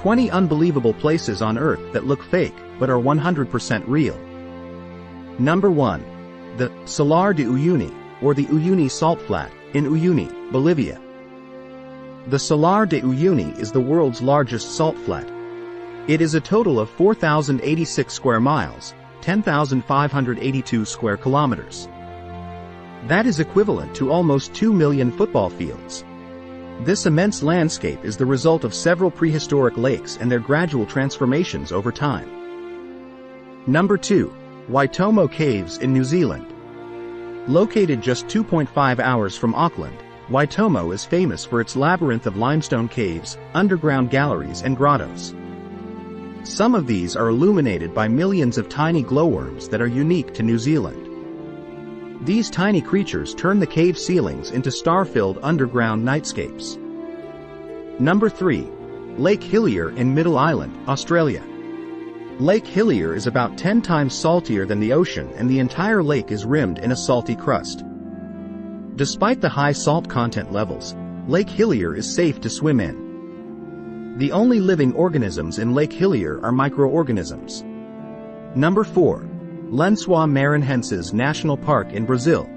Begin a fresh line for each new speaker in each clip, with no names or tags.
20 unbelievable places on Earth that look fake, but are 100% real. Number 1. The Salar de Uyuni, or the Uyuni Salt Flat, in Uyuni, Bolivia. The Salar de Uyuni is the world's largest salt flat. It is a total of 4,086 square miles, 10,582 square kilometers. That is equivalent to almost 2 million football fields. This immense landscape is the result of several prehistoric lakes and their gradual transformations over time. Number 2. Waitomo Caves in New Zealand. Located just 2.5 hours from Auckland, Waitomo is famous for its labyrinth of limestone caves, underground galleries and grottos. Some of these are illuminated by millions of tiny glowworms that are unique to New Zealand. These tiny creatures turn the cave ceilings into star-filled underground nightscapes. Number 3. Lake Hillier in Middle Island, Australia. Lake Hillier is about 10 times saltier than the ocean, and the entire lake is rimmed in a salty crust. Despite the high salt content levels, Lake Hillier is safe to swim in. The only living organisms in Lake Hillier are microorganisms. Number 4. Lençóis Maranhenses National Park in Brazil.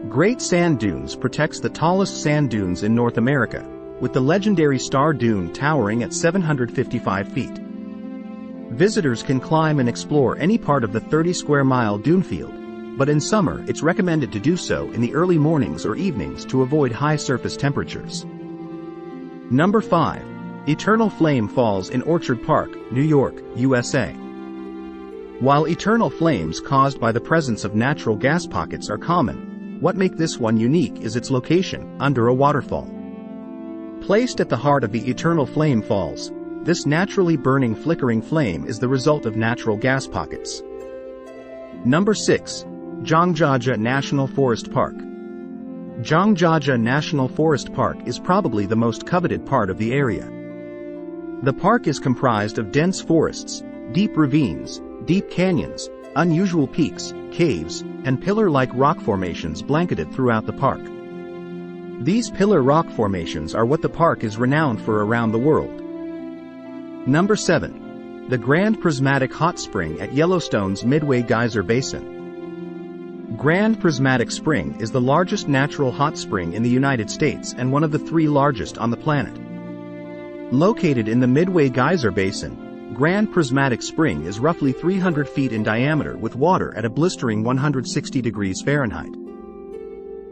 Great Sand Dunes protects the tallest sand dunes in North America, with the legendary Star Dune towering at 755 feet. Visitors can climb and explore any part of the 30-square-mile dune field, but in summer it's recommended to do so in the early mornings or evenings to avoid high surface temperatures. Number 5. Eternal Flame Falls in Orchard Park, New York, USA. While eternal flames caused by the presence of natural gas pockets are common, what makes this one unique is its location, under a waterfall. Placed at the heart of the Eternal Flame Falls, this naturally burning flickering flame is the result of natural gas pockets. Number 6. Zhangjiajie National Forest Park. Zhangjiajie National Forest Park is probably the most coveted part of the area. The park is comprised of dense forests, deep ravines, deep canyons, unusual peaks, caves, and pillar-like rock formations blanketed throughout the park. These pillar rock formations are what the park is renowned for around the world. Number 7. The Grand Prismatic Hot Spring at Yellowstone's Midway Geyser Basin. Grand Prismatic Spring is the largest natural hot spring in the United States and one of the 3 largest on the planet. Located in the Midway Geyser Basin, Grand Prismatic Spring is roughly 300 feet in diameter with water at a blistering 160 degrees Fahrenheit.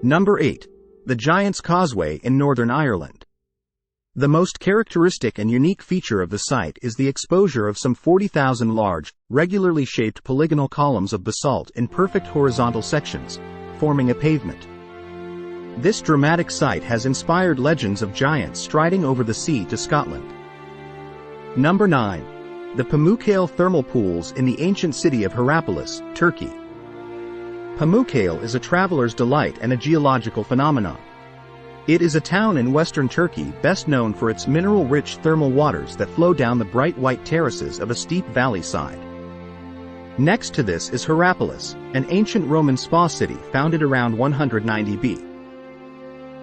Number 8. The Giant's Causeway in Northern Ireland. The most characteristic and unique feature of the site is the exposure of some 40,000 large, regularly shaped polygonal columns of basalt in perfect horizontal sections, forming a pavement. This dramatic site has inspired legends of giants striding over the sea to Scotland. Number 9. The Pamukkale Thermal Pools in the ancient city of Hierapolis, Turkey. Pamukkale is a traveler's delight and a geological phenomenon. It is a town in western Turkey best known for its mineral-rich thermal waters that flow down the bright white terraces of a steep valley side. Next to this is Hierapolis, an ancient Roman spa city founded around 190 B.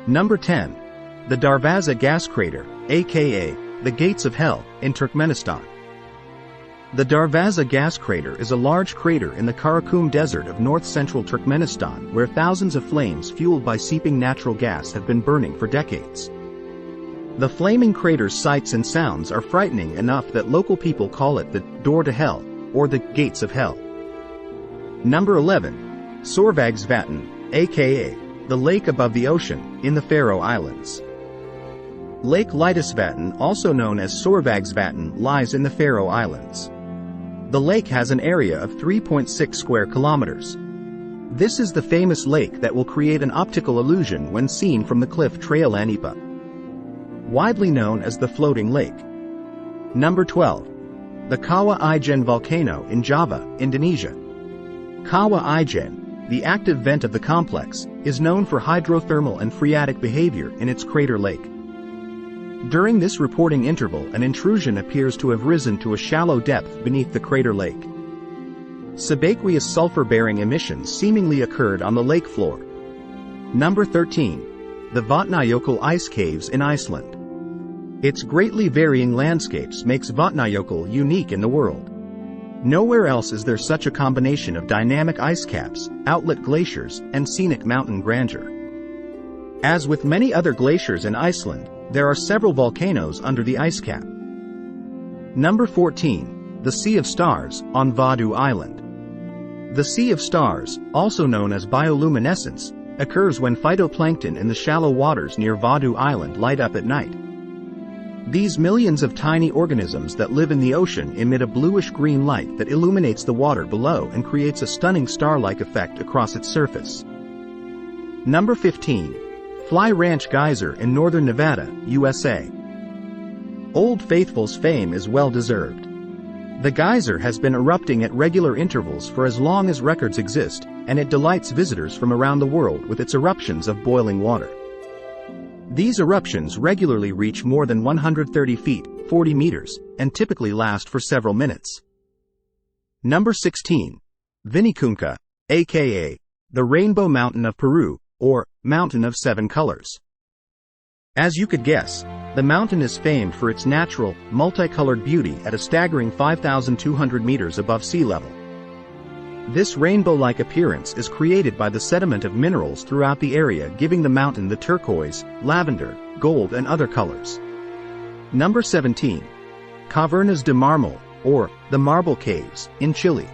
Number 10. The Darvaza Gas Crater, aka the Gates of Hell, in Turkmenistan. The Darvaza Gas Crater is a large crater in the Karakum Desert of north-central Turkmenistan where thousands of flames fueled by seeping natural gas have been burning for decades. The flaming crater's sights and sounds are frightening enough that local people call it the Door to Hell, or the Gates of Hell. Number 11. Sorvagsvatn, aka the lake above the ocean, in the Faroe Islands. Lake Lydisvatn, also known as Sorvagsvatn, lies in the Faroe Islands. The lake has an area of 3.6 square kilometers. This is the famous lake that will create an optical illusion when seen from the cliff Trail Anipa. Widely known as the Floating Lake. Number 12. The Kawah Ijen Volcano in Java, Indonesia. Kawah Ijen, the active vent of the complex, is known for hydrothermal and phreatic behavior in its crater lake. During this reporting interval, an intrusion appears to have risen to a shallow depth beneath the crater lake. Subaqueous sulfur-bearing emissions seemingly occurred on the lake floor. Number 13. The Vatnajökull Ice Caves in Iceland. Its greatly varying landscapes makes Vatnajökull unique in the world. Nowhere else is there such a combination of dynamic ice caps, outlet glaciers, and scenic mountain grandeur. As with many other glaciers in Iceland, there are several volcanoes under the ice cap. Number 14. The Sea of Stars, on Vádø Island. The Sea of Stars, also known as bioluminescence, occurs when phytoplankton in the shallow waters near Vádø Island light up at night. These millions of tiny organisms that live in the ocean emit a bluish-green light that illuminates the water below and creates a stunning star-like effect across its surface. Number 15. Fly Ranch Geyser in northern Nevada, USA. Old Faithful's fame is well-deserved. The geyser has been erupting at regular intervals for as long as records exist, and it delights visitors from around the world with its eruptions of boiling water. These eruptions regularly reach more than 130 feet, 40 meters, and typically last for several minutes. Number 16. Vinicunca, aka the Rainbow Mountain of Peru, or Mountain of Seven Colors. As you could guess, the mountain is famed for its natural, multicolored beauty at a staggering 5,200 meters above sea level. This rainbow-like appearance is created by the sediment of minerals throughout the area, giving the mountain the turquoise, lavender, gold and other colors. Number 17. Cavernas de Mármol, or the Marble Caves, in Chile.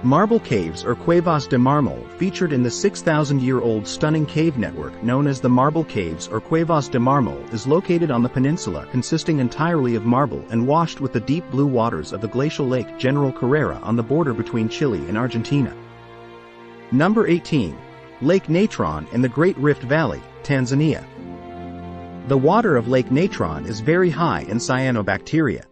Marble Caves or Cuevas de Mármol featured in the 6,000-year-old stunning cave network known as the Marble Caves or Cuevas de Mármol is located on the peninsula consisting entirely of marble and washed with the deep blue waters of the glacial lake General Carrera on the border between Chile and Argentina. Number 18. Lake Natron in the Great Rift Valley, Tanzania. The water of Lake Natron is very high in cyanobacteria.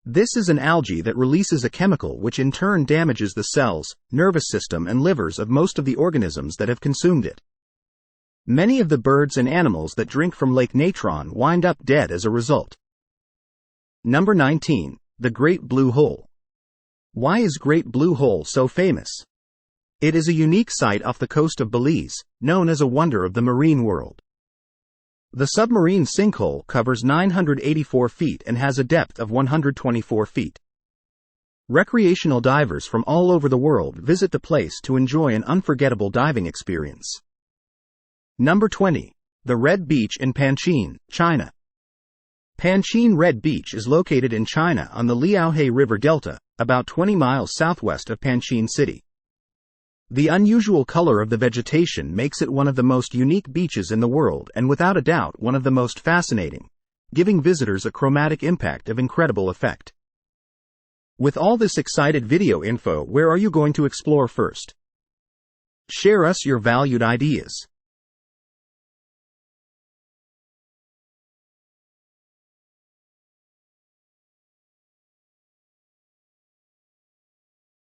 This is an algae that releases a chemical which in turn damages the cells, nervous system and livers of most of the organisms that have consumed it. Many of the birds and animals that drink from Lake Natron wind up dead as a result. Number 19. The Great Blue Hole. Why is Great Blue Hole so famous? It is a unique site off the coast of Belize, known as a wonder of the marine world. The submarine sinkhole covers 984 feet and has a depth of 124 feet. Recreational divers from all over the world visit the place to enjoy an unforgettable diving experience. Number 20. The Red Beach in Panqing, China. Panqing Red Beach is located in China on the Liaohe River Delta, about 20 miles southwest of Panqing City. The unusual color of the vegetation makes it one of the most unique beaches in the world and without a doubt one of the most fascinating, giving visitors a chromatic impact of incredible effect. With all this excited video info, where are you going to explore first? Share us your valued ideas.